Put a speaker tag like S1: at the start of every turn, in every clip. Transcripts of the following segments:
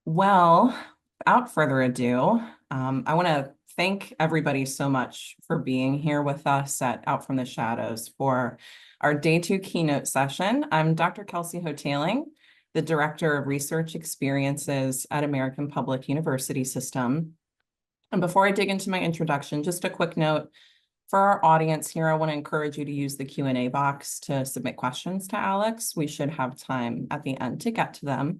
S1: Well, without further ado, I want to thank everybody so much for being here with us at Out from the Shadows for our day two keynote session. I'm Dr. Kelsey Hoteling, the Director of Research Experiences at American Public University System. And before I dig into my introduction, just a quick note for our audience here. I want to encourage you to use the Q&A box to submit questions to Alex. We should have time at the end to get to them.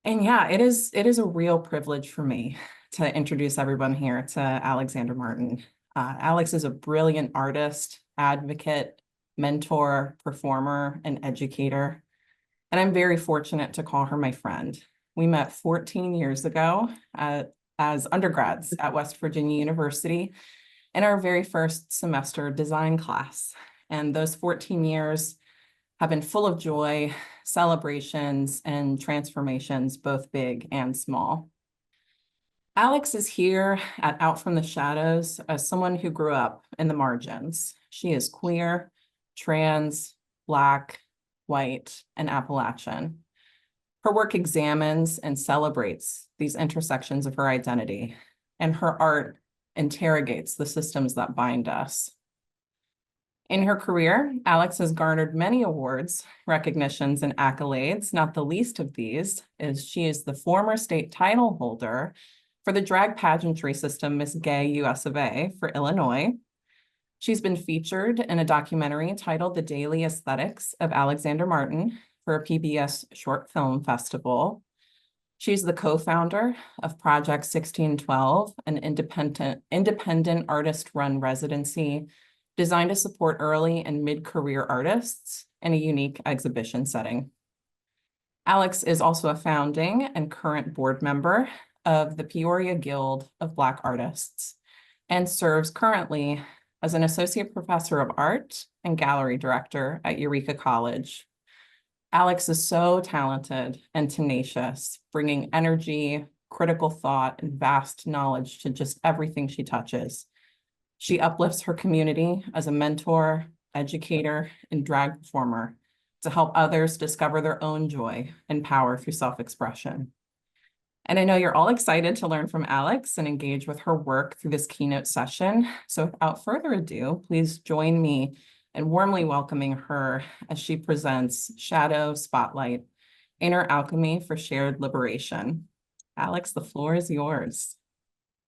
S1: And yeah, it is a real privilege for me to introduce everyone here to Alexander Martin. Alex is a brilliant artist, advocate, mentor, performer, and educator. And I'm very fortunate to call her my friend. We met 14 years ago as undergrads at West Virginia University in our very first semester design class. And those 14 years have been full of joy, celebrations, and transformations, both big and small. Alex is here at Out from the Shadows as someone who grew up in the margins. She is queer, trans, Black, white, and Appalachian. Her work examines and celebrates these intersections of her identity, and her art interrogates the systems that bind us. In her career, Alex has garnered many awards, recognitions, and accolades. Not the least of these is she is the former state title holder for the drag pageantry system Miss Gay US of A for Illinois. She's been featured in a documentary titled The Daily Aesthetics of Alexander Martin for a PBS Short Film Festival. She's the co-founder of Project 1612, an independent artist-run residency designed to support early and mid-career artists in a unique exhibition setting. Alex is also a founding and current board member of the Peoria Guild of Black Artists and serves currently as an associate professor of art and gallery director at Eureka College. Alex is so talented and tenacious, bringing energy, critical thought, and vast knowledge to just everything she touches. She uplifts her community as a mentor, educator, and drag performer to help others discover their own joy and power through self-expression. And I know you're all excited to learn from Alex and engage with her work through this keynote session. So without further ado, please join me in warmly welcoming her as she presents Shadow Spotlight, Inner Alchemy for Shared Liberation. Alex, the floor is yours.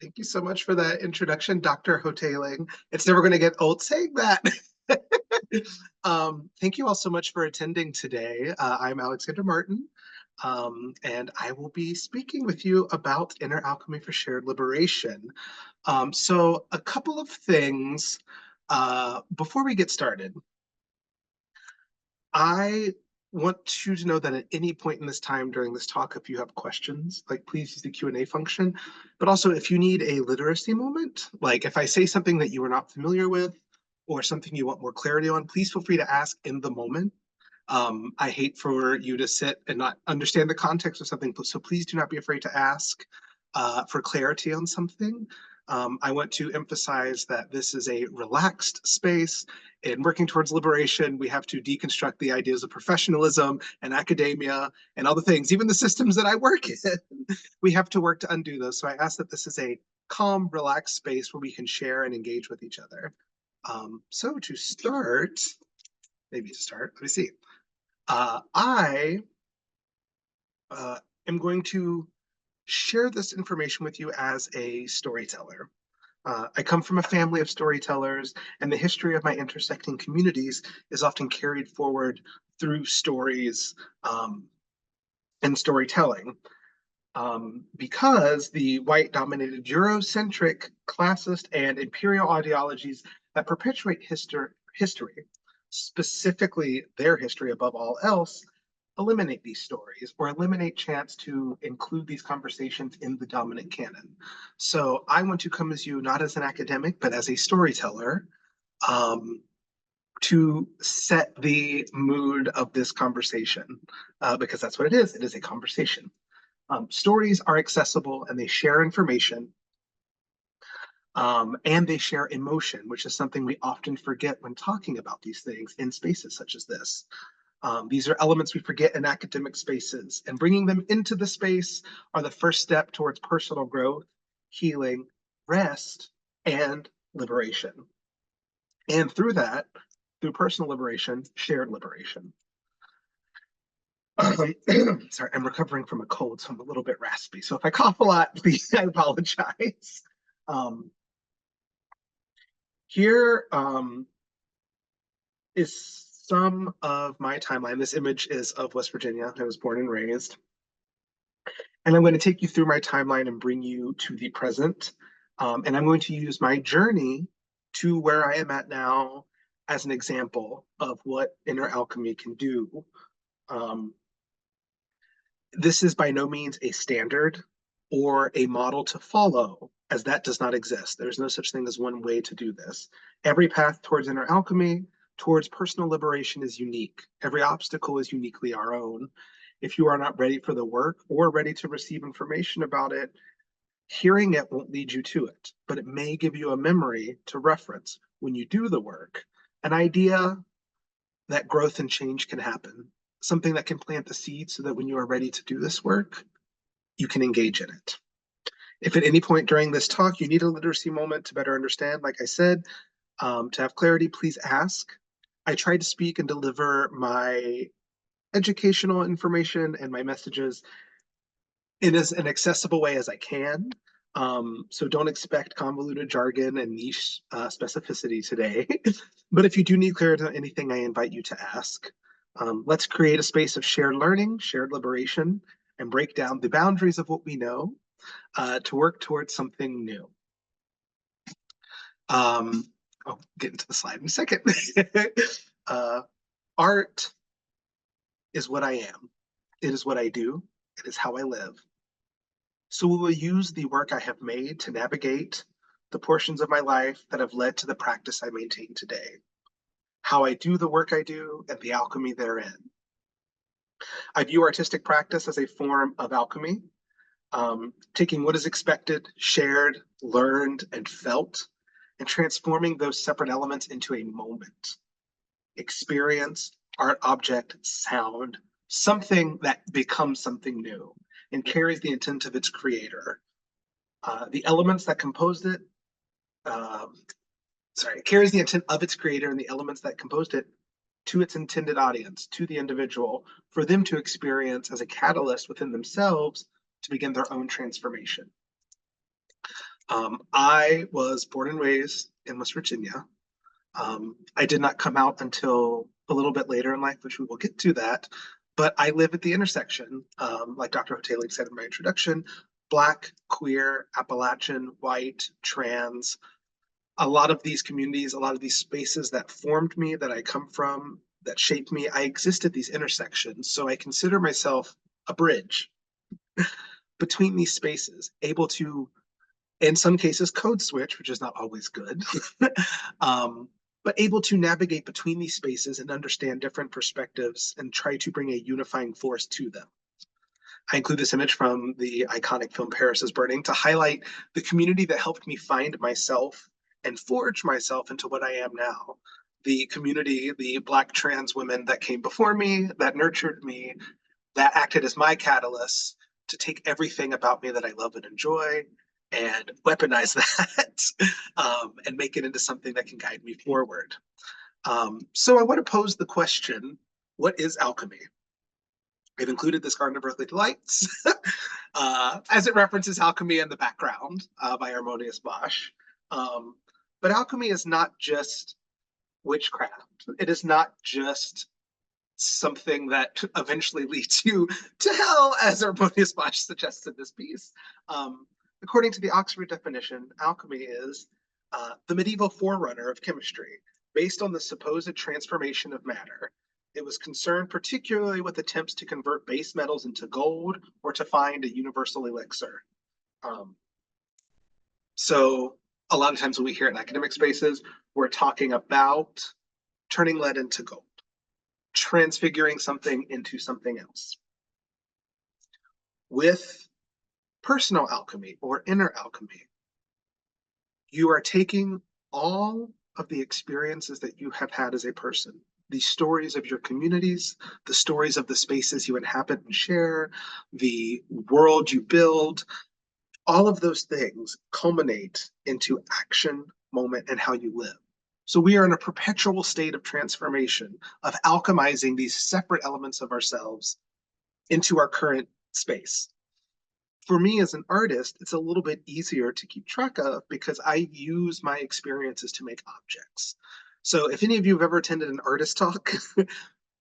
S2: Thank you so much for that introduction, Dr. Hoteling. It's never going to get old saying that. Thank you all so much for attending today. I'm Alexander Martin, and I will be speaking with you about Inner Alchemy for Shared Liberation. So a couple of things before we get started. I want you to know that at any point in this time during this talk, if you have questions, like please use the Q&A function. But also if you need a literacy moment, like if I say something that you are not familiar with or something you want more clarity on, please feel free to ask in the moment. I hate for you to sit and not understand the context of something, so please do not be afraid to ask for clarity on something. I want to emphasize that this is a relaxed space. In working towards liberation, we have to deconstruct the ideas of professionalism and academia and all the things, even the systems that I work in. We have to work to undo those. So I ask that this is a calm, relaxed space where we can share and engage with each other. So to start, let me see. I am going to share this information with you as a storyteller. I come from a family of storytellers, and the history of my intersecting communities is often carried forward through stories and storytelling. Because the white-dominated Eurocentric, classist, and imperial ideologies that perpetuate history, specifically their history above all else, eliminate these stories or eliminate chance to include these conversations in the dominant canon. So I want to come as you not as an academic, but as a storyteller to set the mood of this conversation, because that's what it is. It is a conversation. Stories are accessible and they share information. And they share emotion, which is something we often forget when talking about these things in spaces such as this. These are elements we forget in academic spaces, and bringing them into the space are the first step towards personal growth, healing, rest, and liberation. And through that, through personal liberation, shared liberation. Sorry, I'm recovering from a cold, so I'm a little bit raspy. So if I cough a lot, please, I apologize. Um, here is some of my timeline. This image is of West Virginia. I was born and raised. And I'm going to take you through my timeline and bring you to the present. And I'm going to use my journey to where I am at now as an example of what inner alchemy can do. Um, this is by no means a standard or a model to follow, as that does not exist. There's no such thing as one way to do this. Every path towards inner alchemy, towards personal liberation is unique. Every obstacle is uniquely our own. If you are not ready for the work or ready to receive information about it, hearing it won't lead you to it, but it may give you a memory to reference when you do the work, an idea that growth and change can happen, something that can plant the seed so that when you are ready to do this work, you can engage in it. If at any point during this talk you need a literacy moment to better understand, like I said, to have clarity, please ask. I try to speak and deliver my educational information and my messages in as an accessible way as I can. So don't expect convoluted jargon and niche specificity today. But if you do need clarity on anything, I invite you to ask. Let's create a space of shared learning, shared liberation, and break down the boundaries of what we know to work towards something new. I'll get into the slide in a second. Art is what I am. It is what I do. It is how I live. So we will use the work I have made to navigate the portions of my life that have led to the practice I maintain today, how I do the work I do, and the alchemy therein. I view artistic practice as a form of alchemy, taking what is expected, shared, learned, and felt, and transforming those separate elements into a moment, experience, art object, sound, something that becomes something new and carries the intent of its creator. The elements that composed it, it carries the intent of its creator and the elements that composed it to its intended audience, to the individual, for them to experience as a catalyst within themselves to begin their own transformation. I was born and raised in West Virginia. I did not come out until a little bit later in life, which we will get to that. But I live at the intersection, like Dr. Hoteling said in my introduction, Black, queer, Appalachian, white, trans. A lot of these communities, a lot of these spaces that formed me, that I come from, that shaped me, I exist at these intersections. So I consider myself a bridge between these spaces, able to, in some cases, code switch, which is not always good, but able to navigate between these spaces and understand different perspectives and try to bring a unifying force to them. I include this image from the iconic film Paris is Burning to highlight the community that helped me find myself and forge myself into what I am now. The community, the Black trans women that came before me, that nurtured me, that acted as my catalyst to take everything about me that I love and enjoy and weaponize that and make it into something that can guide me forward. So I want to pose the question, what is alchemy? I've included this Garden of Earthly Delights as it references alchemy in the background by Harmonious Bosch. But alchemy is not just witchcraft. It is not just something that eventually leads you to hell, as Harmonious Bosch suggests in this piece. According to the Oxford definition, alchemy is the medieval forerunner of chemistry, based on the supposed transformation of matter. It was concerned particularly with attempts to convert base metals into gold or to find a universal elixir. So a lot of times when we hear it in academic spaces, we're talking about turning lead into gold, transfiguring something into something else. With personal alchemy or inner alchemy, you are taking all of the experiences that you have had as a person, the stories of your communities, the stories of the spaces you inhabit and share, the world you build, all of those things culminate into action, moment, and how you live. So we are in a perpetual state of transformation, of alchemizing these separate elements of ourselves into our current space. For me as an artist, it's a little bit easier to keep track of because I use my experiences to make objects. So if any of you have ever attended an artist talk,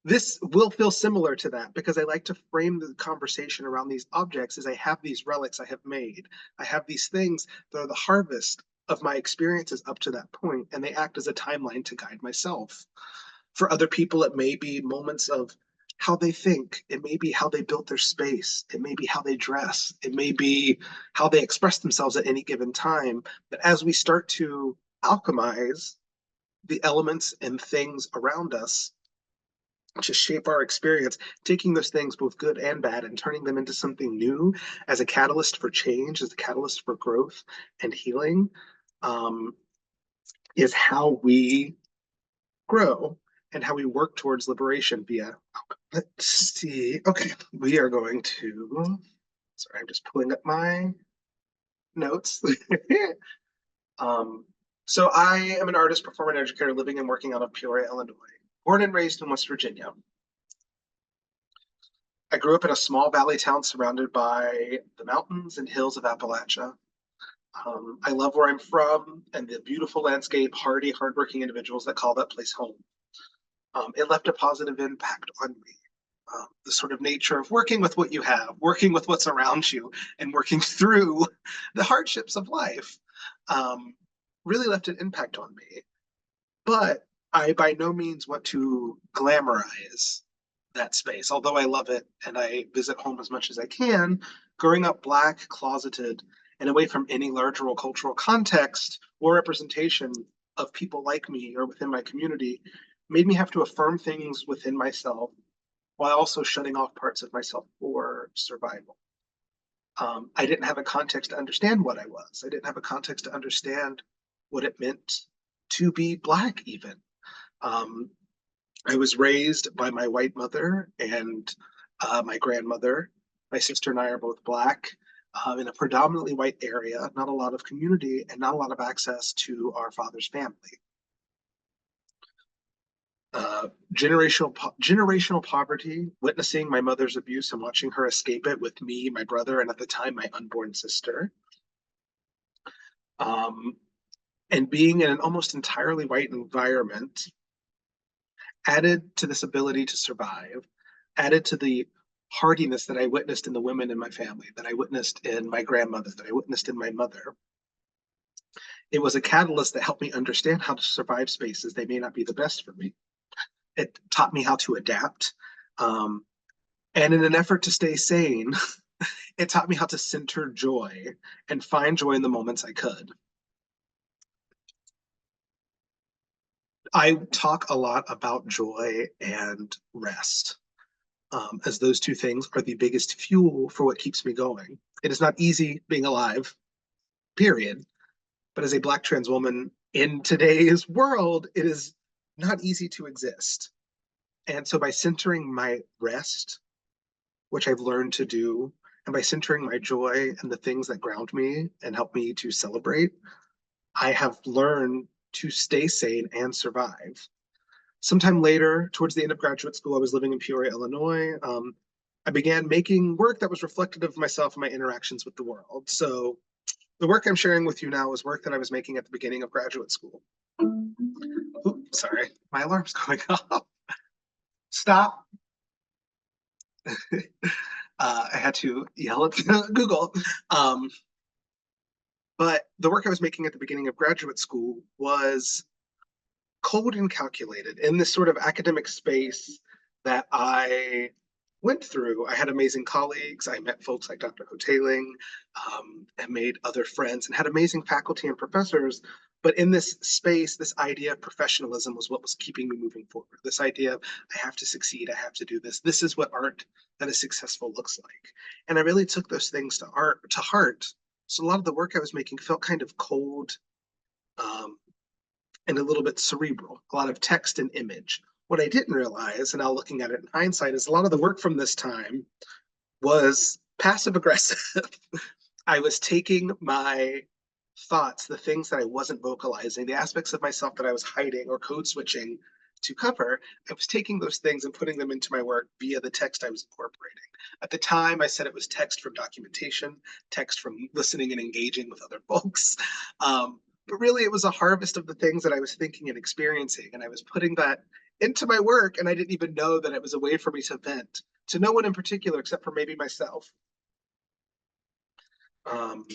S2: this will feel similar to that because I like to frame the conversation around these objects as I have these relics I have made. I have these things that are the harvest of my experiences up to that point, and they act as a timeline to guide myself. For other people, it may be moments of how they think. It may be how they built their space. It may be how they dress. It may be how they express themselves at any given time. But as we start to alchemize the elements and things around us to shape our experience, taking those things, both good and bad, and turning them into something new as a catalyst for change, as a catalyst for growth and healing, um, is how we grow and how we work towards liberation via. Let's see. Okay, we are going to. Sorry, I'm just pulling up my notes. um, so I am an artist, performer, and educator living and working out of Peoria, Illinois. Born and raised in West Virginia. I grew up in a small valley town surrounded by the mountains and hills of Appalachia. I love where I'm from and the beautiful landscape, hardy, hardworking individuals that call that place home. It left a positive impact on me. The sort of nature of working with what you have, working with what's around you, and working through the hardships of life um, really left an impact on me. But I by no means want to glamorize that space, although I love it and I visit home as much as I can. Growing up Black, closeted, and away from any larger cultural context or representation of people like me or within my community made me have to affirm things within myself while also shutting off parts of myself for survival. I didn't have a context to understand what I was. I didn't have a context to understand what it meant to be Black, even. Um, I was raised by my white mother and my grandmother. My sister and I are both Black in a predominantly white area, not a lot of community, and not a lot of access to our father's family. Generational poverty, witnessing my mother's abuse and watching her escape it with me, my brother, and at the time my unborn sister. Um, and being in an almost entirely white environment added to this ability to survive, added to the hardiness that I witnessed in the women in my family, that I witnessed in my grandmother, that I witnessed in my mother. It was a catalyst that helped me understand how to survive spaces they may not be the best for me. It taught me how to adapt. Um, and in an effort to stay sane, it taught me how to center joy and find joy in the moments I could. I talk a lot about joy and rest, as those two things are the biggest fuel for what keeps me going. It is not easy being alive, period. But as a Black trans woman in today's world, it is not easy to exist. And so by centering my rest, which I've learned to do, and by centering my joy and the things that ground me and help me to celebrate, I have learned to stay sane and survive. Sometime later, towards the end of graduate school, I was living in Peoria, Illinois. I began making work that was reflective of myself and my interactions with the world. So the work I'm sharing with you now is work that I was making at the beginning of graduate school. Oops, sorry, my alarm's going off. Stop. I had to yell at Google. But the work I was making at the beginning of graduate school was cold and calculated in this sort of academic space that I went through. I had amazing colleagues. I met folks like Dr. Hoteling, and made other friends and had amazing faculty and professors. But in this space, this idea of professionalism was what was keeping me moving forward. This idea of I have to succeed, I have to do this. This is what art that is successful looks like. And I really took those things to heart. So a lot of the work I was making felt kind of cold, um, and a little bit cerebral, a lot of text and image, What I didn't realize, and now looking at it in hindsight, is a lot of the work from this time was passive aggressive. I was taking my thoughts, the things that I wasn't vocalizing, the aspects of myself that I was hiding or code switching to cover, I was taking those things and putting them into my work via the text I was incorporating. At the time, I said it was text from documentation, text from listening and engaging with other folks. But really, it was a harvest of the things that I was thinking and experiencing. And I was putting that into my work, and I didn't even know that it was a way for me to vent to no one in particular, except for maybe myself. Um,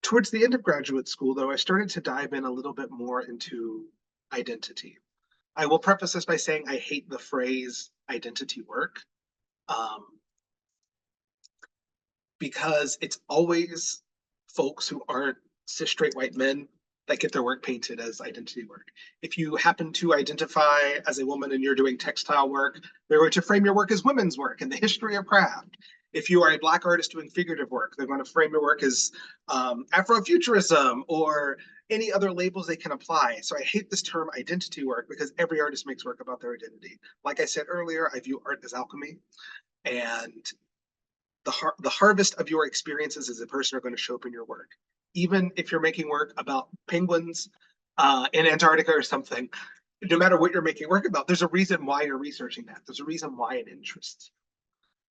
S2: Towards the end of graduate school, though, I started to dive in a little bit more into identity. I will preface this by saying I hate the phrase identity work, um, because it's always folks who aren't cis straight white men that get their work painted as identity work. If you happen to identify as a woman and you're doing textile work, they're going to frame your work as women's work and the history of craft. If you are a Black artist doing figurative work, they're going to frame your work as Afrofuturism or any other labels they can apply. So I hate this term identity work because every artist makes work about their identity. Like I said earlier, I view art as alchemy, and the harvest of your experiences as a person are going to show up in your work. Even if you're making work about penguins in Antarctica or something, no matter what you're making work about, there's a reason why you're researching that. There's a reason why it interests you.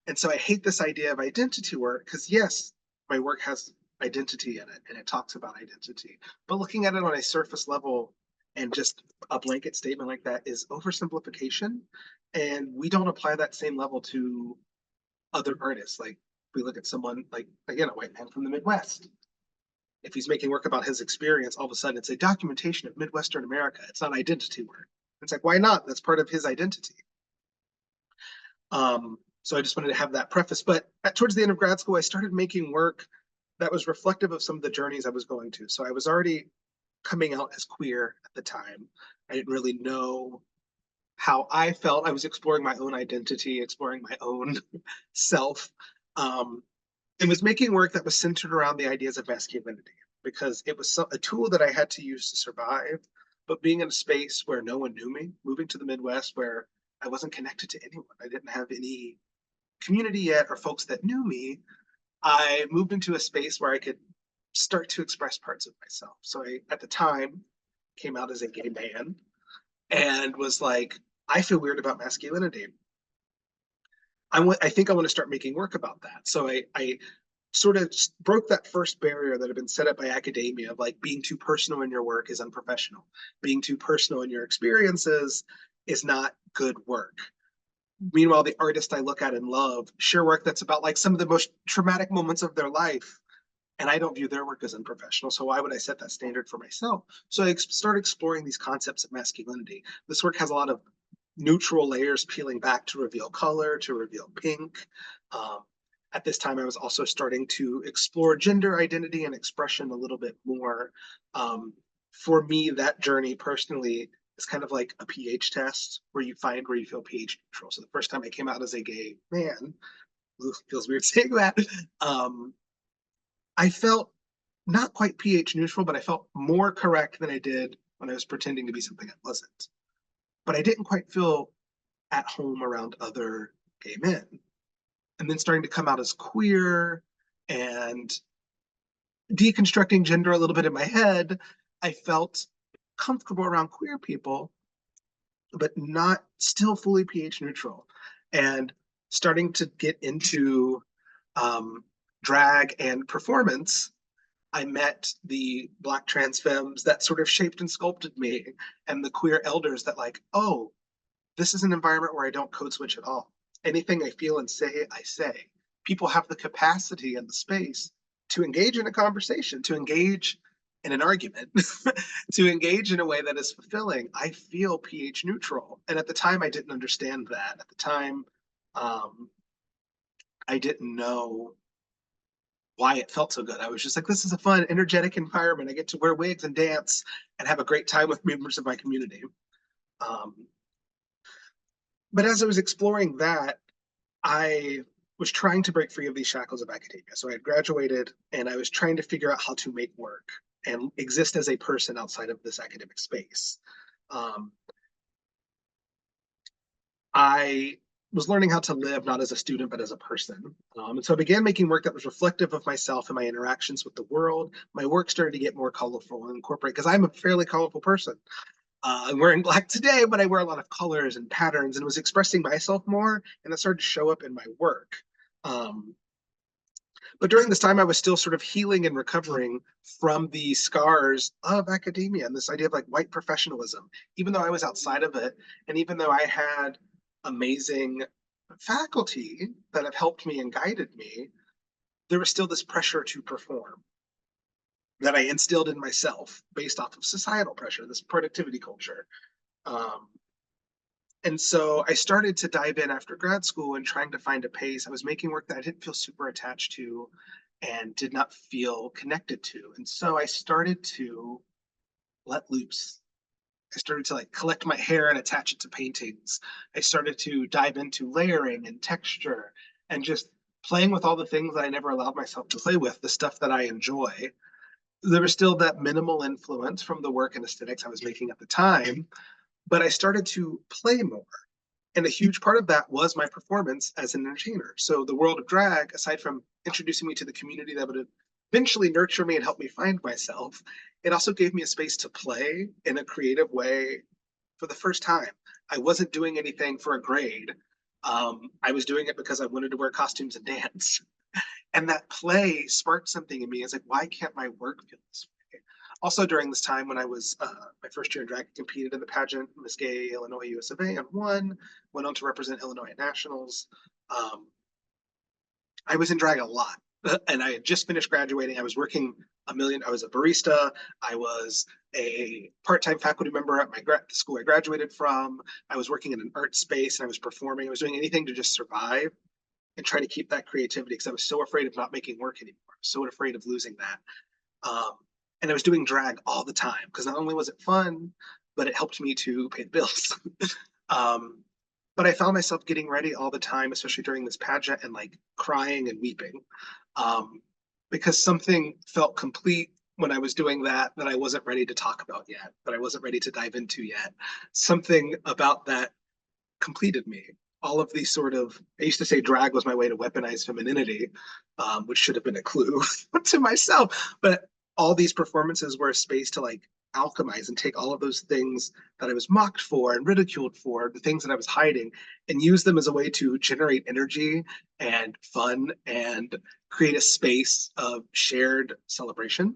S2: And so I hate this idea of identity work because, yes, my work has identity in it and it talks about identity. But looking at it on a surface level and just a blanket statement like that is oversimplification. And we don't apply that same level to other artists. Like we look at someone like, again, a white man from the Midwest. If he's making work about his experience, all of a sudden it's a documentation of Midwestern America. It's not identity work. It's like, why not? That's part of his identity. So I just wanted to have that preface. But towards the end of grad school, I started making work that was reflective of some of the journeys I was going to. So I was already coming out as queer at the time. I didn't really know how I felt. I was exploring my own identity, exploring my own self, um, and was making work that was centered around the ideas of masculinity because it was a tool that I had to use to survive. But being in a space where no one knew me, moving to the Midwest where I wasn't connected to anyone, I didn't have any community yet or folks that knew me, I moved into a space where I could start to express parts of myself. So I, at the time, came out as a gay man and was like, I feel weird about masculinity. I think I want to start making work about that. So I sort of broke that first barrier that had been set up by academia of like being too personal in your work is unprofessional. Being too personal in your experiences is not good work. Meanwhile, the artist I look at and love share work that's about like some of the most traumatic moments of their life. And I don't view their work as unprofessional. So why would I set that standard for myself? So I started exploring these concepts of masculinity. This work has a lot of neutral layers peeling back to reveal color, to reveal pink. Um, at this time, I was also starting to explore gender identity and expression a little bit more. Um, for me, that journey personally is kind of like a pH test where you find where you feel pH neutral. So the first time I came out as a gay man, feels weird saying that. I felt not quite pH neutral, but I felt more correct than I did when I was pretending to be something I wasn't. But I didn't quite feel at home around other gay men. And then starting to come out as queer and deconstructing gender a little bit in my head, I felt comfortable around queer people, but not still fully pH neutral. And starting to get into drag and performance, I met the Black trans femmes that sort of shaped and sculpted me, and the queer elders that, like, oh, this is an environment where I don't code switch at all. Anything I feel and say, I say. People have the capacity and the space to engage in a conversation, to engage in an argument, to engage in a way that is fulfilling. I feel pH neutral. And at the time, I didn't understand that. At the time, um, I didn't know why it felt so good. I was just like, this is a fun, energetic environment. I get to wear wigs and dance and have a great time with members of my community. Um, but as I was exploring that, I was trying to break free of these shackles of academia. So I had graduated and I was trying to figure out how to make work and exist as a person outside of this academic space. Um, I was learning how to live not as a student, but as a person. And so I began making work that was reflective of myself and my interactions with the world. My work started to get more colorful and incorporate, because I'm a fairly colorful person. I'm wearing black today, but I wear a lot of colors and patterns and was expressing myself more, and that started to show up in my work. Um, but during this time, I was still sort of healing and recovering from the scars of academia and this idea of like white professionalism. Even though I was outside of it, and even though I had amazing faculty that have helped me and guided me, there was still this pressure to perform that I instilled in myself based off of societal pressure, this productivity culture. Um, and so I started to dive in after grad school and trying to find a pace. I was making work that I didn't feel super attached to and did not feel connected to. And so I started to let loose. I started to like collect my hair and attach it to paintings. I started to dive into layering and texture and just playing with all the things that I never allowed myself to play with, the stuff that I enjoy. There was still that minimal influence from the work and aesthetics I was making at the time, but I started to play more. And a huge part of that was my performance as an entertainer. So the world of drag, aside from introducing me to the community that would eventually nurture me and help me find myself, it also gave me a space to play in a creative way for the first time. I wasn't doing anything for a grade. I was doing it because I wanted to wear costumes and dance. And that play sparked something in me. It's like, why can't my work feel this way? Also, during this time when I was my first year in drag, I competed in the pageant Miss Gay Illinois US of A and won. Went on to represent Illinois at nationals. Um, I was in drag a lot, and I had just finished graduating. I was working a million. I was a barista. I was a part-time faculty member at the school I graduated from. I was working in an art space, and I was performing. I was doing anything to just survive and try to keep that creativity, because I was so afraid of not making work anymore. So afraid of losing that. Um, and I was doing drag all the time because not only was it fun, but it helped me to pay the bills. um, but I found myself getting ready all the time, especially during this pageant, and like crying and weeping, um, because something felt complete when I was doing that I wasn't ready to talk about yet, that I wasn't ready to dive into yet. Something about that completed me. All of these sort of, I used to say drag was my way to weaponize femininity, which should have been a clue to myself. But all these performances were a space to like alchemize and take all of those things that I was mocked for and ridiculed for, the things that I was hiding, and use them as a way to generate energy and fun and create a space of shared celebration.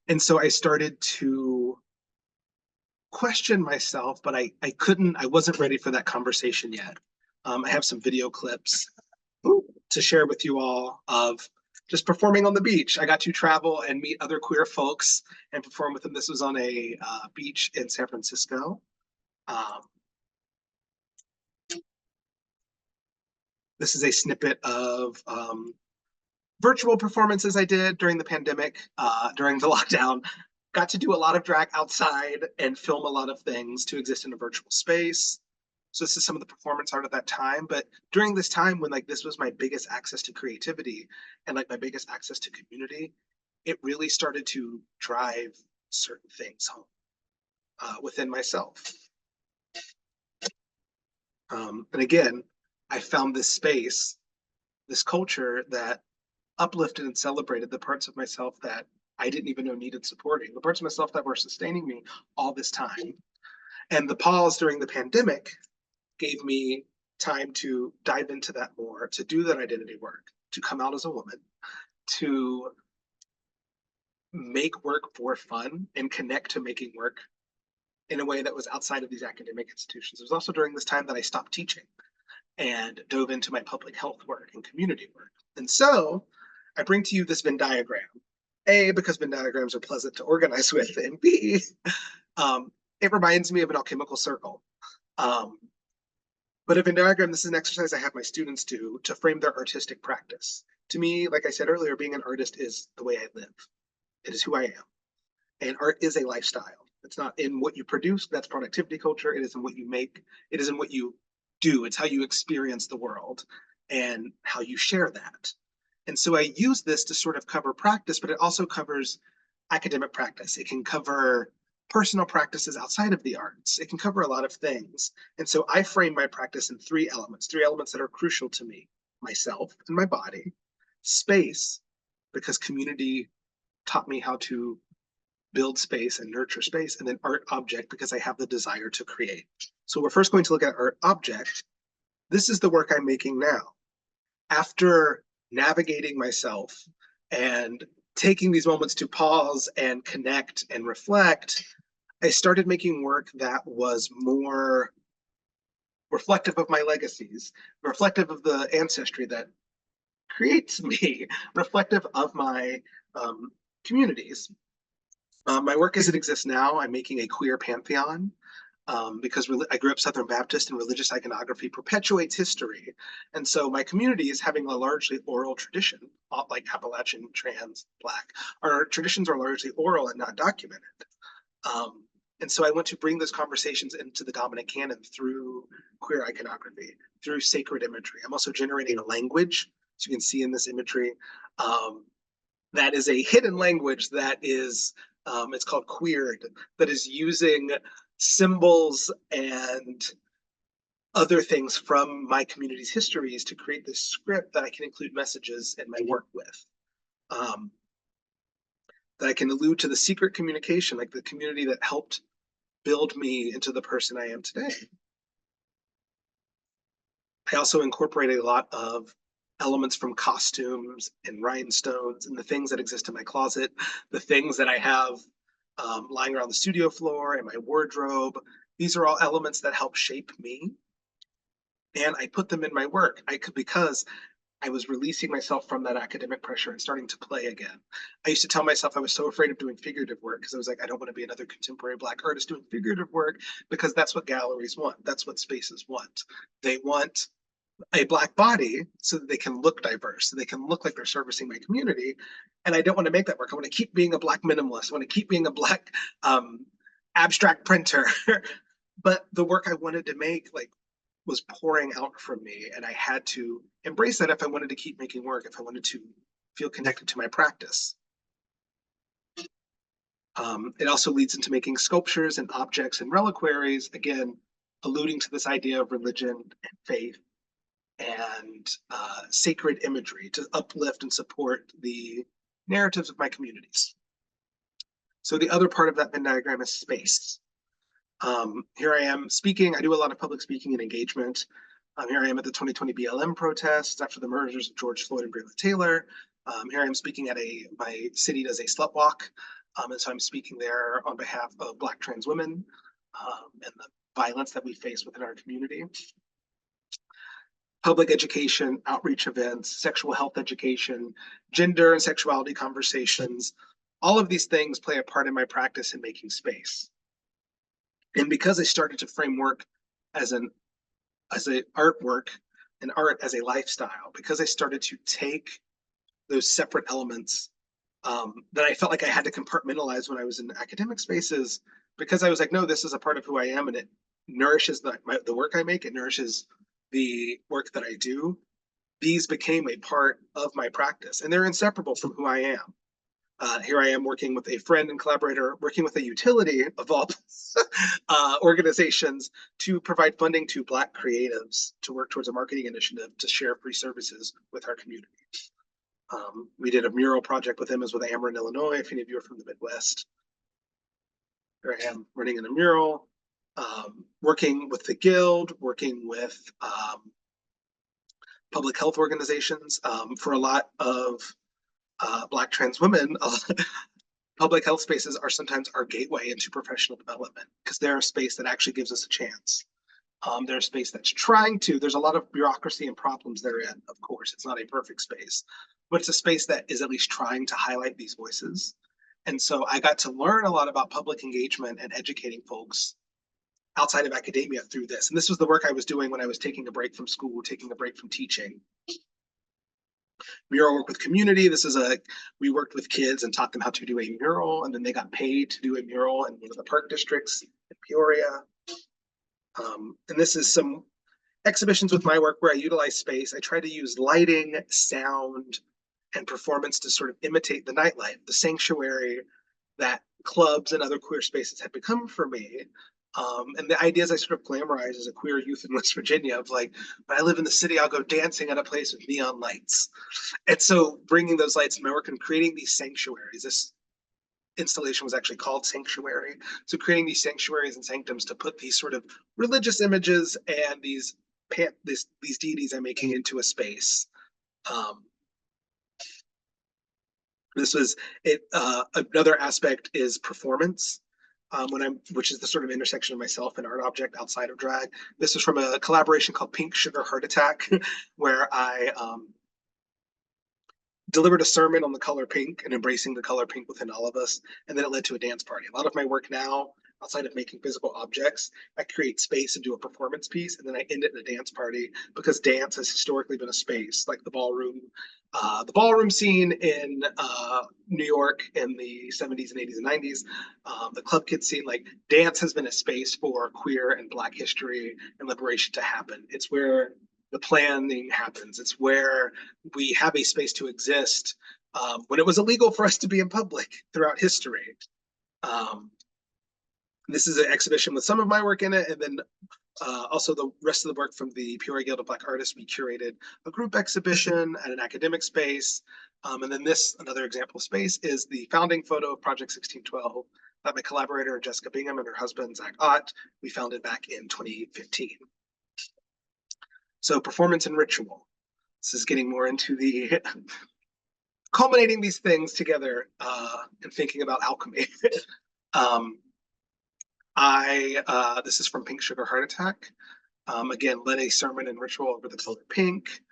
S2: And so I started to question myself, but I couldn't, I wasn't ready for that conversation yet. I have some video clips to share with you all of just performing on the beach. I got to travel and meet other queer folks and perform with them. This was on a beach in San Francisco. Um, this is a snippet of virtual performances I did during the pandemic, during the lockdown. Got to do a lot of drag outside and film a lot of things to exist in a virtual space. So this is some of the performance art at that time. But during this time when like this was my biggest access to creativity and like my biggest access to community, it really started to drive certain things home within myself. And again, I found this space, this culture that uplifted and celebrated the parts of myself that I didn't even know needed supporting, the parts of myself that were sustaining me all this time. And the pause during the pandemic gave me time to dive into that more, to do that identity work, to come out as a woman, to make work for fun and connect to making work in a way that was outside of these academic institutions. It was also during this time that I stopped teaching and dove into my public health work and community work. And so I bring to you this Venn diagram. A, because Venn diagrams are pleasant to organize with, and B, it reminds me of an alchemical circle. Um, but a Venn diagram, this is an exercise I have my students do to frame their artistic practice. To me, like I said earlier, being an artist is the way I live. It is who I am. And art is a lifestyle. It's not in what you produce, that's productivity culture. It is in what you make, it is in what you do. It's how you experience the world and how you share that. And so I use this to sort of cover practice, but it also covers academic practice. It can cover personal practices outside of the arts. It can cover a lot of things. And so I frame my practice in three elements that are crucial to me: myself and my body, space, because community taught me how to build space and nurture space, and then art object, because I have the desire to create. So we're first going to look at art object. This is the work I'm making now. After navigating myself and taking these moments to pause and connect and reflect, I started making work that was more reflective of my legacies, reflective of the ancestry that creates me, reflective of my communities. My work as it exists now, I'm making a queer pantheon, because I grew up Southern Baptist and religious iconography perpetuates history. And so my community is having a largely oral tradition, like Appalachian, trans, Black. Our traditions are largely oral and not documented. And so I want to bring those conversations into the dominant canon through queer iconography, through sacred imagery. I'm also generating a language, as you can see in this imagery, that is a hidden language that is, it's called queered, that is using symbols and other things from my community's histories to create this script that I can include messages in my work with. That I can allude to the secret communication, like the community that helped build me into the person I am today. I also incorporate a lot of elements from costumes and rhinestones and the things that exist in my closet, the things that I have lying around the studio floor and my wardrobe. These are all elements that help shape me. And I put them in my work because I was releasing myself from that academic pressure and starting to play again. I used to tell myself I was so afraid of doing figurative work because I was like, I don't want to be another contemporary Black artist doing figurative work, because that's what galleries want. That's what spaces want. They want a Black body so that they can look diverse, so they can look like they're servicing my community. And I don't want to make that work. I want to keep being a Black minimalist. I want to keep being a Black abstract printer. But the work I wanted to make, like, was pouring out from me, and I had to embrace that if I wanted to keep making work, if I wanted to feel connected to my practice. It also leads into making sculptures and objects and reliquaries, again, alluding to this idea of religion and faith and sacred imagery to uplift and support the narratives of my communities. So the other part of that Venn diagram is space. Here I am speaking. I do a lot of public speaking and engagement. Here I am at the 2020 BLM protests after the murders of George Floyd and Breonna Taylor. Here I am speaking at my city does a slut walk. And so I'm speaking there on behalf of Black trans women and the violence that we face within our community. Public education, outreach events, sexual health education, gender and sexuality conversations. All of these things play a part in my practice in making space. And because I started to frame work as an artwork and art as a lifestyle, because I started to take those separate elements that I felt like I had to compartmentalize when I was in academic spaces, because I was like, no, this is a part of who I am, and it nourishes the work I make, it nourishes the work that I do. These became a part of my practice, and they're inseparable from who I am. Here I am working with a friend and collaborator, working with a utility of all organizations to provide funding to Black creatives to work towards a marketing initiative to share free services with our community. We did a mural project with them as with Ameren, Illinois, if any of you are from the Midwest. Here I am running in a mural, working with the Guild, working with public health organizations. For a lot of Black trans women, public health spaces are sometimes our gateway into professional development, because they're a space that actually gives us a chance. They're a space that's there's a lot of bureaucracy and problems therein, of course. It's not a perfect space, but it's a space that is at least trying to highlight these voices. And so I got to learn a lot about public engagement and educating folks outside of academia through this. And this was the work I was doing when I was taking a break from school, taking a break from teaching. Mural work with community. We worked with kids and taught them how to do a mural, and then they got paid to do a mural in one of the park districts in Peoria. And this is some exhibitions with my work where I utilize space. I try to use lighting, sound, and performance to sort of imitate the nightlife, the sanctuary that clubs and other queer spaces had become for me. And the ideas I sort of glamorized as a queer youth in West Virginia of like, when I live in the city, I'll go dancing at a place with neon lights. And so bringing those lights to my work and creating these sanctuaries, this installation was actually called Sanctuary. So creating these sanctuaries and sanctums to put these sort of religious images and these deities I'm making into a space. Um, this was it. Another aspect is performance. Which is the sort of intersection of myself and art object outside of drag. This was from a collaboration called Pink Sugar Heart Attack, where I delivered a sermon on the color pink and embracing the color pink within all of us. And then it led to a dance party. A lot of my work now, outside of making physical objects, I create space and do a performance piece, and then I end it in a dance party because dance has historically been a space, like the ballroom scene in New York in the 70s and 80s and 90s, the club kid scene, like dance has been a space for queer and Black history and liberation to happen. It's where the planning happens. It's where we have a space to exist when it was illegal for us to be in public throughout history. Um, this is an exhibition with some of my work in it, and then also the rest of the work from the Peoria Guild of Black Artists. We curated a group exhibition at an academic space. And then this, another example of space, is the founding photo of Project 1612 that my collaborator Jessica Bingham and her husband Zach Ott, we founded back in 2015. So performance and ritual. This is getting more into the culminating these things together and thinking about alchemy. um, this is from Pink Sugar Heart Attack. Again, led a sermon and ritual over the color pink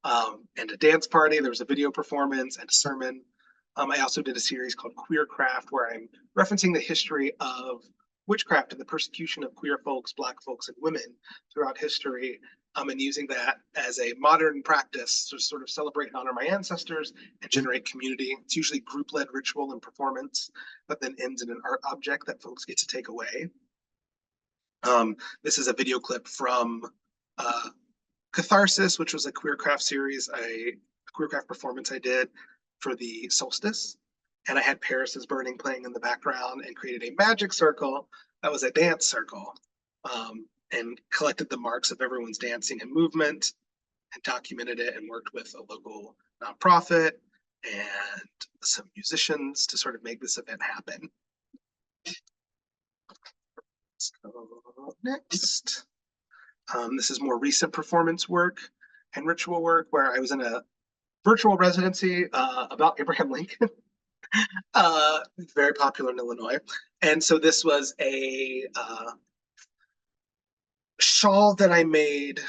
S2: and a dance party. There was a video performance and a sermon. I also did a series called Queer Craft, where I'm referencing the history of witchcraft and the persecution of queer folks, Black folks, and women throughout history, and using that as a modern practice to sort of celebrate and honor my ancestors and generate community. It's usually group-led ritual and performance, but then ends in an art object that folks get to take away. This is a video clip from Catharsis, which was a queercraft series, a queercraft performance I did for the solstice. And I had Paris is Burning playing in the background and created a magic circle that was a dance circle, and collected the marks of everyone's dancing and movement and documented it and worked with a local nonprofit and some musicians to sort of make this event happen. So next, this is more recent performance work and ritual work where I was in a virtual residency about Abraham Lincoln, very popular in Illinois. And so this was a shawl that I made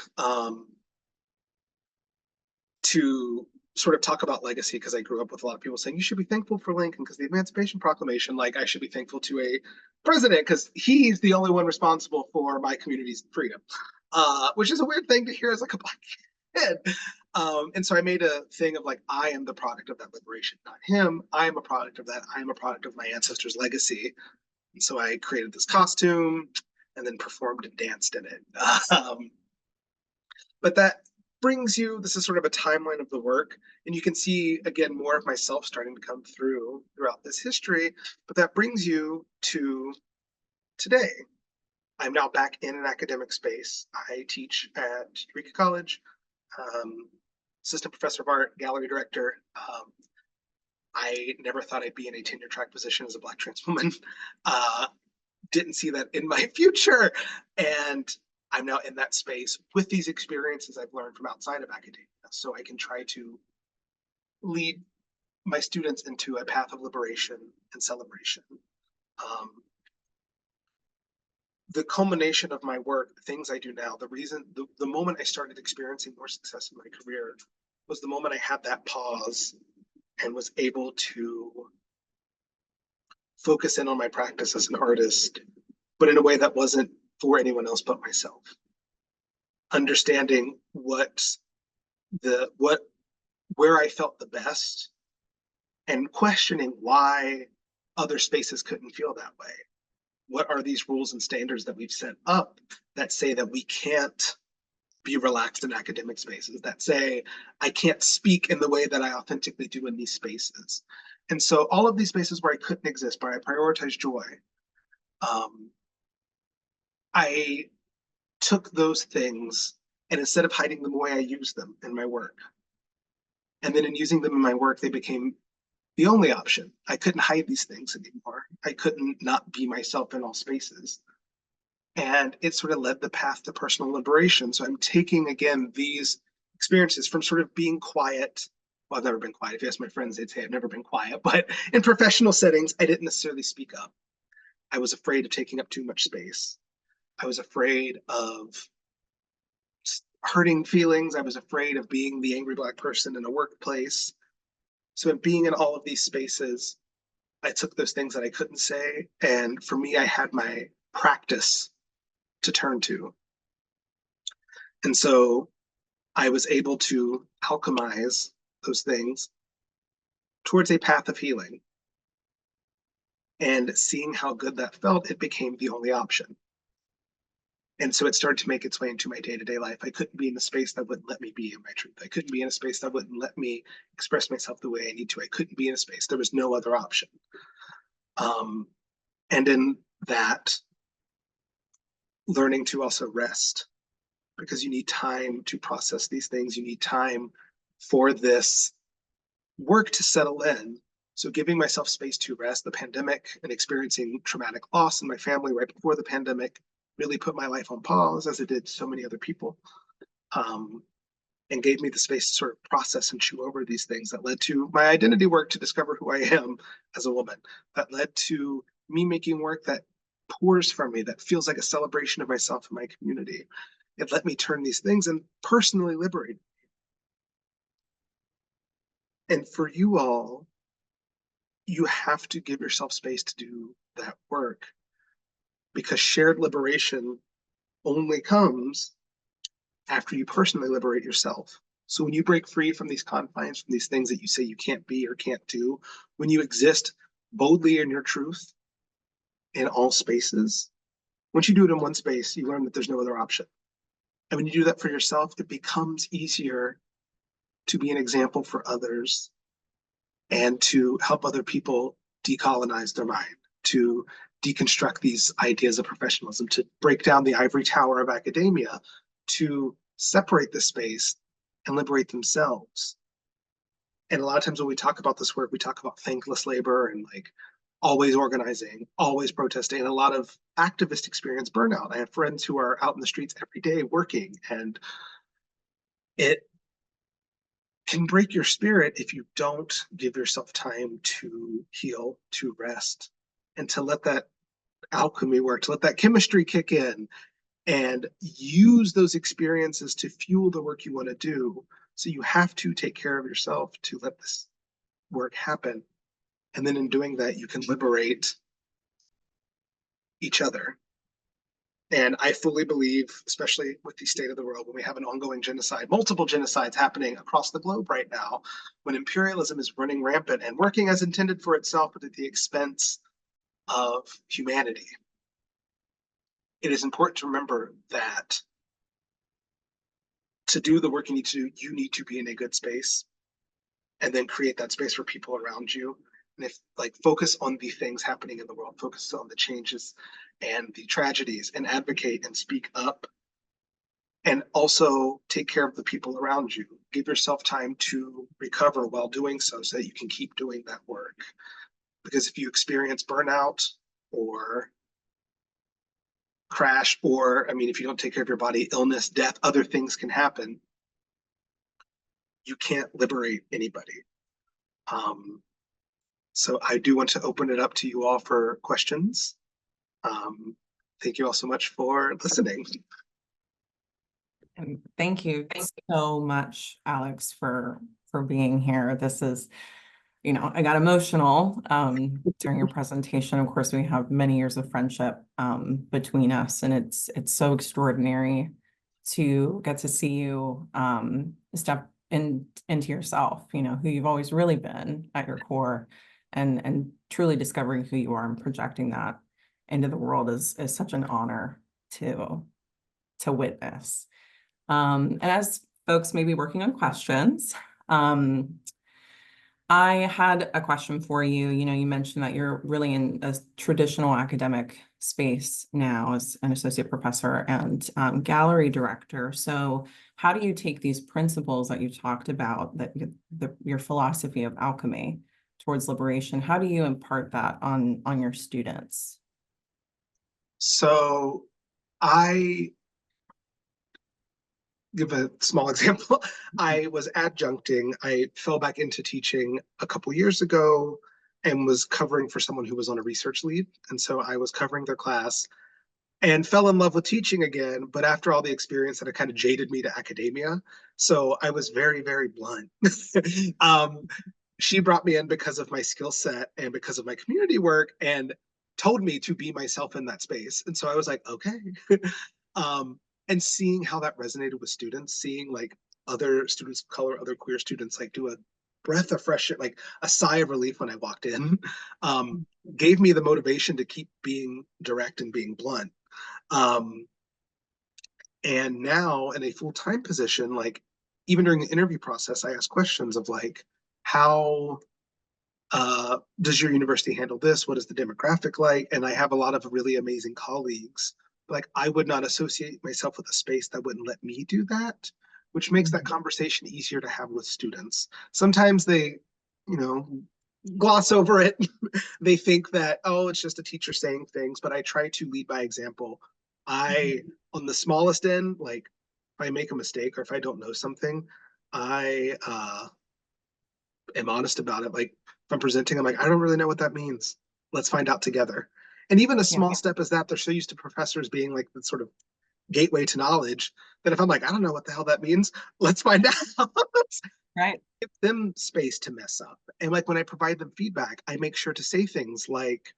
S2: to sort of talk about legacy, because I grew up with a lot of people saying you should be thankful for Lincoln because the Emancipation Proclamation, like I should be thankful to a president because he's the only one responsible for my community's freedom, which is a weird thing to hear as like a Black kid. And so I made a thing of like, I am the product of that liberation, not him. I am a product of that. I am a product of my ancestors' legacy. And so I created this costume and then performed and danced in it. But that brings you, this is sort of a timeline of the work, and you can see again more of myself starting to come through throughout this history, but that brings you to today. I'm now back in an academic space. I teach at Eureka College, assistant professor of art, gallery director. I never thought I'd be in a tenure track position as a Black trans woman. Didn't see that in my future, and I'm now in that space with these experiences I've learned from outside of academia, so I can try to lead my students into a path of liberation and celebration. The culmination of my work, the things I do now, the moment I started experiencing more success in my career was the moment I had that pause and was able to focus in on my practice as an artist, but in a way that wasn't for anyone else but myself. Understanding where I felt the best and questioning why other spaces couldn't feel that way. What are these rules and standards that we've set up that say that we can't be relaxed in academic spaces, that say I can't speak in the way that I authentically do in these spaces? And so all of these spaces where I couldn't exist, where I prioritized joy, um, I took those things and instead of hiding them away, I used them in my work. And then in using them in my work, they became the only option. I couldn't hide these things anymore. I couldn't not be myself in all spaces. And it sort of led the path to personal liberation. So I'm taking again these experiences from sort of being quiet. Well, I've never been quiet. If you ask my friends, they'd say I've never been quiet. But in professional settings, I didn't necessarily speak up. I was afraid of taking up too much space. I was afraid of hurting feelings. I was afraid of being the angry Black person in a workplace. So, in being in all of these spaces, I took those things that I couldn't say. And for me, I had my practice to turn to. And so I was able to alchemize those things towards a path of healing. And seeing how good that felt, it became the only option. And so it started to make its way into my day-to-day life. I couldn't be in a space that wouldn't let me be in my truth. I couldn't be in a space that wouldn't let me express myself the way I need to. I couldn't be in a space. There was no other option. Um, and in that, learning to also rest because you need time to process these things. You need time for this work to settle in. So giving myself space to rest, the pandemic and experiencing traumatic loss in my family right before the pandemic really put my life on pause, as it did so many other people, um, and gave me the space to sort of process and chew over these things that led to my identity work to discover who I am as a woman, that led to me making work that pours from me, that feels like a celebration of myself and my community. It let me turn these things and personally liberate. And for you all, you have to give yourself space to do that work because shared liberation only comes after you personally liberate yourself. So when you break free from these confines, from these things that you say you can't be or can't do, when you exist boldly in your truth in all spaces, once you do it in one space, you learn that there's no other option. And when you do that for yourself, it becomes easier to be an example for others and to help other people decolonize their mind, to deconstruct these ideas of professionalism, to break down the ivory tower of academia, to separate the space and liberate themselves. And a lot of times when we talk about this work, we talk about thankless labor and like always organizing, always protesting, and a lot of activists experience burnout. I have friends who are out in the streets every day working, and it can break your spirit if you don't give yourself time to heal, to rest, and to let that alchemy work, to let that chemistry kick in and use those experiences to fuel the work you want to do. So you have to take care of yourself to let this work happen. And then in doing that, you can liberate each other. And I fully believe, especially with the state of the world, when we have an ongoing genocide, multiple genocides happening across the globe right now, when imperialism is running rampant and working as intended for itself, but at the expense of humanity, it is important to remember that to do the work you need to do, you need to be in a good space and then create that space for people around you. And if like focus on the things happening in the world, focus on the changes and the tragedies and advocate and speak up and also take care of the people around you. Give yourself time to recover while doing so that you can keep doing that work. Because if you experience burnout or crash, or I mean, if you don't take care of your body, illness, death, other things can happen. You can't liberate anybody. Um, so I do want to open it up to you all for questions. Thank you all so much for listening.
S1: And thank you so much, Alex, for being here. This is, I got emotional during your presentation. Of course, we have many years of friendship between us, and it's so extraordinary to get to see you step into yourself, who you've always really been at your core, and truly discovering who you are and projecting that into the world is such an honor to witness. And as folks may be working on questions, I had a question for you. You know, you mentioned that you're really in a traditional academic space now as an associate professor and gallery director. So, how do you take these principles that you talked about, that your philosophy of alchemy towards liberation? How do you impart that on your students?
S2: So I give a small example. I was adjuncting. I fell back into teaching a couple years ago and was covering for someone who was on a research leave. And so I was covering their class and fell in love with teaching again. But after all the experience that it kind of jaded me to academia. So I was very, very blunt. um, she brought me in because of my skill set and because of my community work and told me to be myself in that space. And so I was like, okay. um, and seeing how that resonated with students, seeing like other students of color, other queer students like do a breath of fresh air, like a sigh of relief when I walked in, um, gave me the motivation to keep being direct and being blunt. Um, and now in a full-time position, like even during the interview process, I ask questions of like, how does your university handle this? What is the demographic like? And I have a lot of really amazing colleagues. Like I would not associate myself with a space that wouldn't let me do that, which makes that
S1: Mhm.
S2: conversation easier to have with students. Sometimes they, you know, gloss over it. They think that, oh, it's just a teacher saying things, but I try to lead by example. I, on the smallest end, like if I make a mistake or if I don't know something, I am honest about it. Like if I'm presenting, I'm like, I don't really know what that means. Let's find out together. And even a
S1: Yeah,
S2: small step as that, they're so used to professors being like the sort of gateway to knowledge that if I'm like, I don't know what the hell that means, let's find out.
S1: right.
S2: Give them space to mess up. And like when I provide them feedback, I make sure to say things like,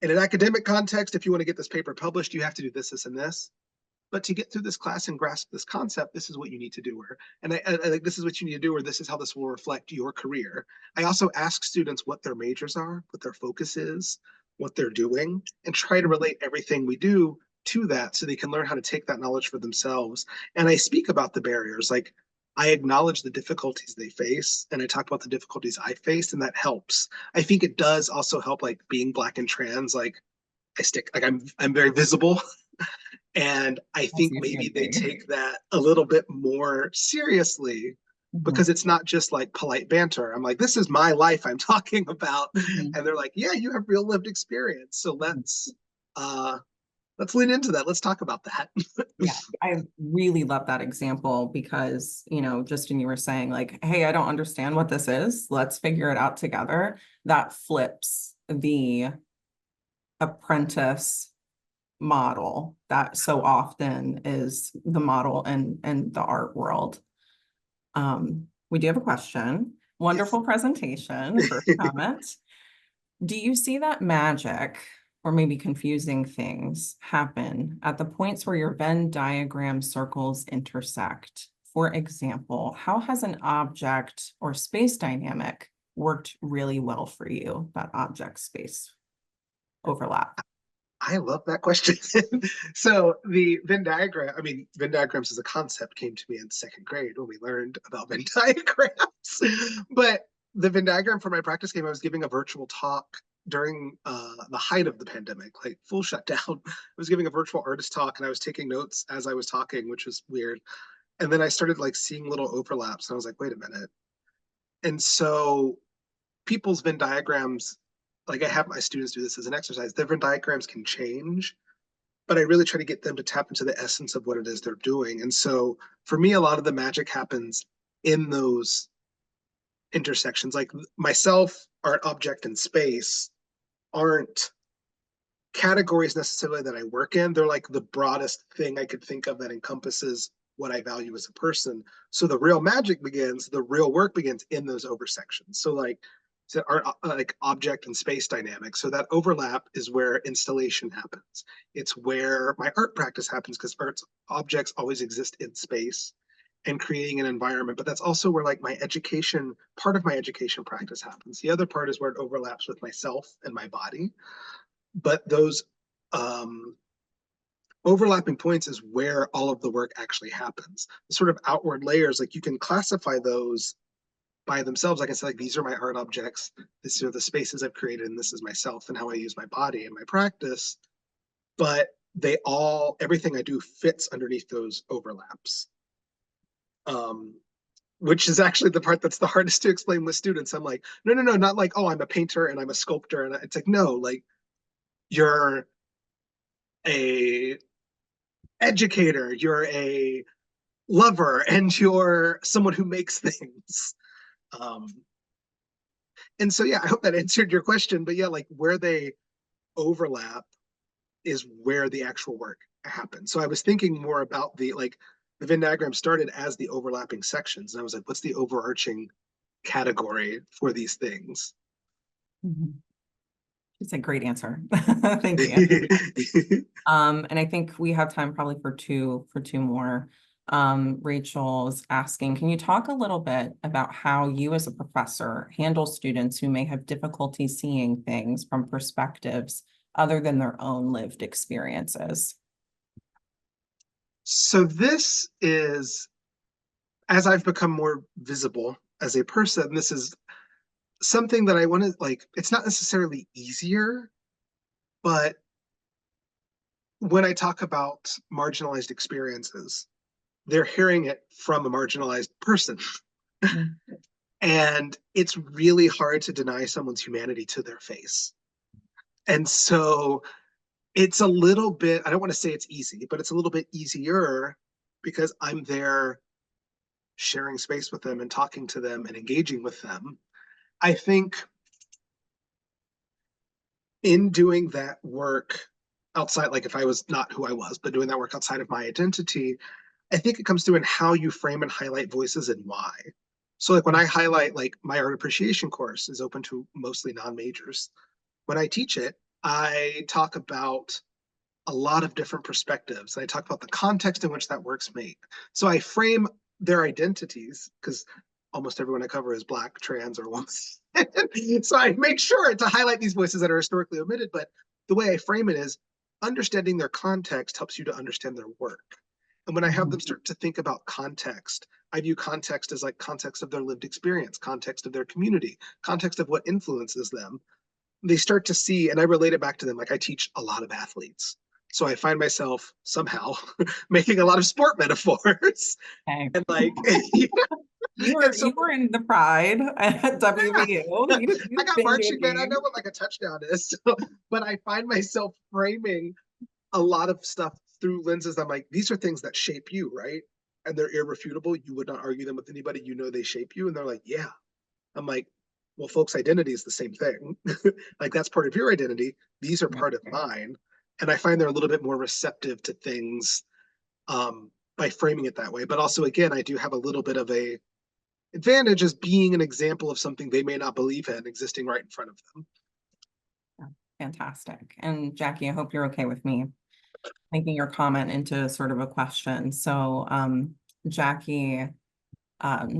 S2: in an academic context, if you want to get this paper published, you have to do this, this, and this. But to get through this class and grasp this concept, this is what you need to do. I like this is what you need to do, or this is how this will reflect your career. I also ask students what their majors are, what their focus is, what they're doing, and try to relate everything we do to that so they can learn how to take that knowledge for themselves. And I speak about the barriers, like I acknowledge the difficulties they face and I talk about the difficulties I faced, and that helps. I think it does also help, like being black and trans, like I'm very visible. And I
S1: As
S2: think
S1: you
S2: maybe
S1: should
S2: they
S1: be.
S2: take that a little bit more seriously
S1: Mhm.
S2: because it's not just like polite banter. I'm like, this is my life I'm talking about.
S1: Mhm.
S2: And they're like, yeah, you have real lived experience. So
S1: Mhm.
S2: uh let's lean into that. Let's talk about that.
S1: Yeah, I really love that example because, you know, just when you were saying like, hey, I don't understand what this is, let's figure it out together. That flips the apprentice model that so often is the model in the art world. We do have a question.
S2: Yes.
S1: Wonderful presentation, first comment. Do you see that magic or maybe confusing things happen at the points where your Venn diagram circles intersect? For example, how has an object or space dynamic worked really well for you, that object space overlap?
S2: I love that question. So the Venn diagram, I mean, Venn diagrams as a concept came to me in second grade when we learned about Venn diagrams. But the Venn diagram for my practice game, I was giving a virtual talk during the height of the pandemic, like full shutdown. I was giving a virtual artist talk and I was taking notes as I was talking, which was weird. And then I started like seeing little overlaps and I was like, wait a minute. And so people's Venn diagrams, like I have my students do this as an exercise, their Venn diagrams can change, but I really try to get them to tap into the essence of what it is they're doing. And so for me, a lot of the magic happens in those intersections. Like myself, art, object, and space aren't categories necessarily that I work in. They're like the broadest thing I could think of that encompasses what I value as a person. So the real magic begins, the real work begins in those intersections. So like so art, like object and space dynamics. So that overlap is where installation happens. It's where my art practice happens because art's objects always exist in space and creating an environment. But that's also where like my education, part of my education practice happens. The other part is where it overlaps with myself and my body, but those um, overlapping points is where all of the work actually happens. The sort of outward layers, like you can classify those by themselves. Like I said, like these are my art objects, these are the spaces I've created, and this is myself and how I use my body in my practice. But they all, everything I do fits underneath those overlaps. Um, which is actually the part that's the hardest to explain with students. I'm like, no, no, no, not like, oh, I'm a painter and I'm a sculptor. And it's like, no, like you're a educator, you're a lover, and you're someone who makes things. Um, and so, yeah, I hope that answered your question. But yeah, like where they overlap is where the actual work happens. So I was thinking more about the like the Venn diagram started as the overlapping sections. And I was like, what's the overarching category for these things?
S1: Mhm. It's a great answer. Thank you. And I think we have time probably for two more. Rachel's asking, can you talk a little bit about how you as a professor handle students who may have difficulty seeing things from perspectives other than their own lived experiences?
S2: So this is, as I've become more visible as a person, this is something that I want to like, it's not necessarily easier, but when I talk about marginalized experiences, they're hearing it from a marginalized person.
S1: Mm.
S2: And it's really hard to deny someone's humanity to their face. And so it's a little bit, I don't want to say it's easy, but it's a little bit easier because I'm there sharing space with them and talking to them and engaging with them. I think in doing that work outside, like if I was not who I was, but doing that work outside of my identity, I think it comes through in how you frame and highlight voices and why. So like when I highlight, like my art appreciation course is open to mostly non-majors. When I teach it, I talk about a lot of different perspectives. I talk about the context in which that work's made. So I frame their identities because almost everyone I cover is Black, trans, or woman. So I make sure to highlight these voices that are historically omitted. But the way I frame it is understanding their context helps you to understand their work. And when I have them
S1: Mhm.
S2: start to think about context, I view context as like context of their lived experience, context of their community, context of what influences them. They start to see, and I relate it back to them. Like I teach a lot of athletes. So I find myself somehow making a lot of sport metaphors.
S1: Okay.
S2: And like, and so
S1: You were in the pride at
S2: yeah,
S1: WVU.
S2: I
S1: You've
S2: got
S1: been
S2: marching band. I know
S1: doing.
S2: what like a touchdown is. So, but I find myself framing a lot of stuff through lenses. I'm like, these are things that shape you, right? And they're irrefutable. You would not argue them with anybody. You know they shape you. And they're like, yeah. I'm like, well, folks' identity is the same thing. Like that's part of your identity. These are
S1: Yeah.
S2: part of mine. And I find they're a little bit more receptive to things by framing it that way. But also, again, I do have a little bit of a advantage as being an example of something they may not believe in existing right in front of them.
S1: Yeah. Fantastic. And Jackie, I hope you're okay with me making your comment into sort of a question. So Jackie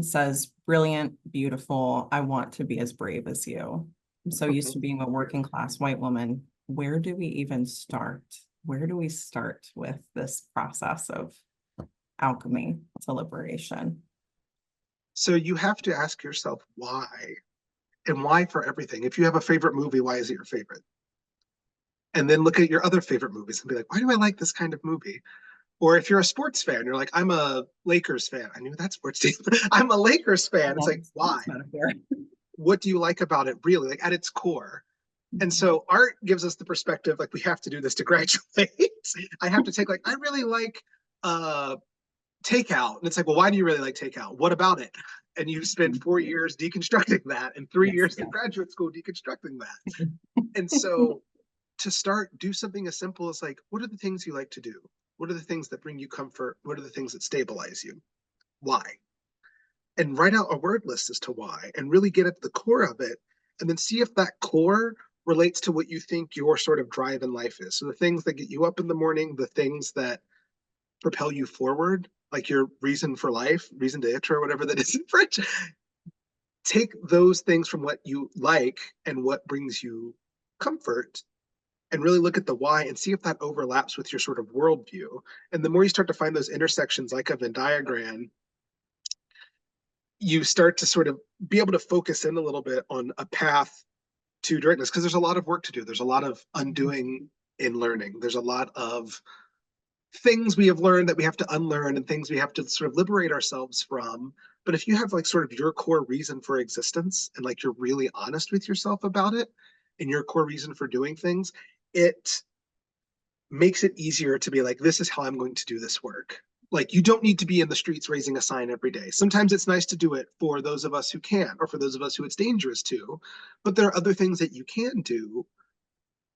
S1: says, brilliant, beautiful. I want to be as brave as you. I'm so used to being a working class white woman. Where do we even start? Where do we start with this process of alchemy to liberation?
S2: So you have to ask yourself why and why for everything. If you have a favorite movie, why is it your favorite? And then look at your other favorite movies and be like, why do I like this kind of movie? Or if you're a sports fan, you're like, I'm a Lakers fan. I knew that sports team. I'm a Lakers
S1: I
S2: fan. It's
S1: love
S2: like,
S1: the
S2: why?
S1: sports metaphor.
S2: What do you like about it really, like at its core? And so art gives us the perspective, like we have to do this to graduate. I have to take like, I really like uh takeout. And it's like, well, why do you really like takeout? What about it? And you spend 4 years deconstructing that and three
S1: Yes,
S2: years in
S1: yes.
S2: graduate school deconstructing that. And so to start, do something as simple as like, what are the things you like to do? What are the things that bring you comfort? What are the things that stabilize you? Why? And write out a word list as to why and really get at the core of it. And then see if that core relates to what you think your sort of drive in life is. So the things that get you up in the morning, the things that propel you forward, like your reason for life, reason to itch or whatever that is in French. Take those things from what you like and what brings you comfort and really look at the why and see if that overlaps with your sort of worldview. And the more you start to find those intersections like a Venn diagram, you start to sort of be able to focus in a little bit on a path to directness, because there's a lot of work to do. There's a lot of undoing in learning. There's a lot of things we have learned that we have to unlearn and things we have to sort of liberate ourselves from. But if you have like sort of your core reason for existence and like you're really honest with yourself about it and your core reason for doing things, it makes it easier to be like, this is how I'm going to do this work. Like, you don't need to be in the streets raising a sign every day. Sometimes it's nice to do it for those of us who can, or for those of us who it's dangerous to. But there are other things that you can do,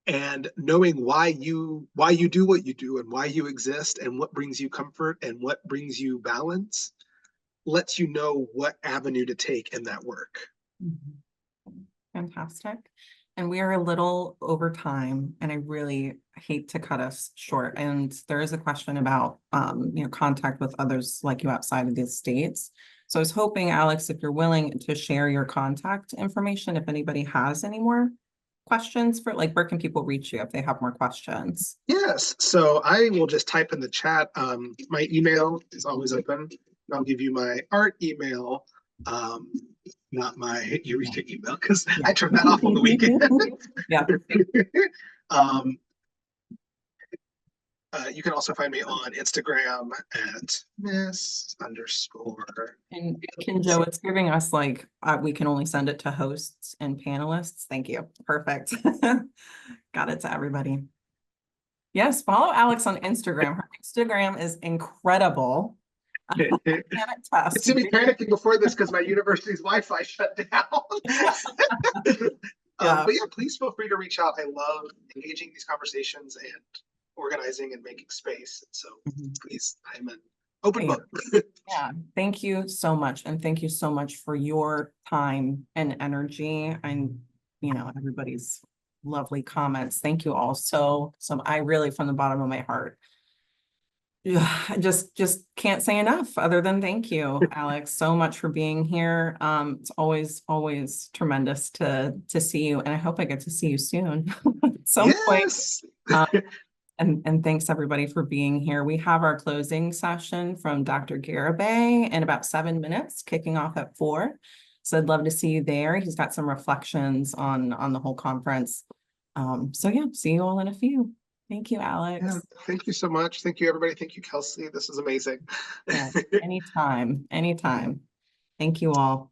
S2: and knowing why you do what you do and why you exist and what brings you comfort and what brings you balance lets you know what avenue to take in that work.
S1: Mhm. Fantastic. And we are a little over time, and I really hate to cut us short. And there is a question about, contact with others like you outside of the States. So I was hoping, Alex, if you're willing to share your contact information, if anybody has any more questions for, like, where can people reach you if they have more questions?
S2: Yes, so I will just type in the chat. My email is always open. I'll give you my art email, um, not my Eureka email, because
S1: Yeah.
S2: I turned that off on the weekend.
S1: Yeah.
S2: um, you can also find me on Instagram at miss underscore.
S1: And can Joe, it's giving us like, we can only send it to hosts and panelists. Thank you. Perfect. Got it to everybody. Yes, follow Alex on Instagram. Her Instagram is incredible. I can
S2: It's
S1: attest.
S2: to me panicking before this because my university's Wi-Fi shut down.
S1: Yeah.
S2: But yeah, please feel free to reach out. I love engaging these conversations and organizing and making space. So
S1: Mhm.
S2: please, I'm an open
S1: Yeah.
S2: book.
S1: Yeah. Thank you so much. And thank you so much for your time and energy and, everybody's lovely comments. Thank you all so I really, from the bottom of my heart, yeah, I just can't say enough other than thank you, Alex, so much for being here. It's always tremendous to see you, and I hope I get to see you soon at some point.
S2: Yes.
S1: Um, and thanks everybody for being here. We have our closing session from Dr. Garibay in about 7 minutes, kicking off at 4. So I'd love to see you there. He's got some reflections on the whole conference. So yeah, see you all in a few. Thank you,
S2: Yeah,
S1: Alex.
S2: thank you so much. Thank you, everybody. Thank you, Kelsey. This is amazing.
S1: Yeah, anytime, anytime. Thank you all.